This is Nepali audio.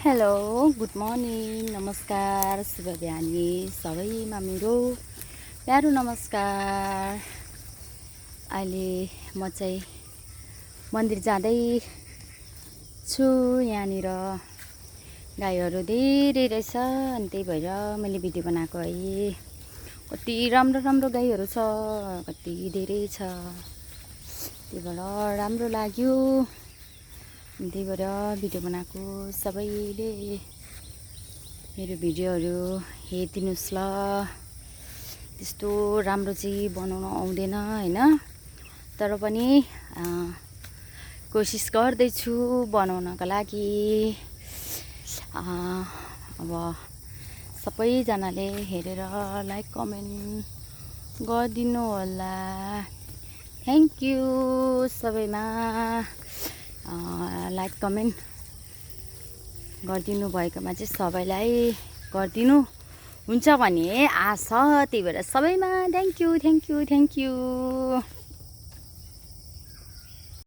हेलो गुड मर्निङ नमस्कार शुभ बिहानी सबैमा मेरो प्यारो नमस्कार। अहिले म चाहिँ मन्दिर जाँदै छु। यहाँनिर गाईहरू धेरै रहेछ अनि त्यही भएर मैले भिडियो बनाएको है। कति राम्रो राम्रो गाईहरू छ, कति धेरै छ, त्यही भएर राम्रो लाग्यो। त्यही भएर भिडियो बनाएको। सबैले मेरो भिडियोहरू हेरिदिनुहोस् ल। त्यस्तो राम्रो चाहिँ बनाउन आउँदैन हैन, तर पनि कोसिस गर्दैछु बनाउनका लागि। अब सबैजनाले हेरेर लाइक कमेन्ट गरिदिनु होला। थ्याङ्क यू सबैमा लाइक कमेन्ट गरिदिनु भएकोमा चाहिँ सबैलाई गरिदिनु हुन्छ भन्ने आशा। त्यही भएर सबैमा थ्याङ्क यू।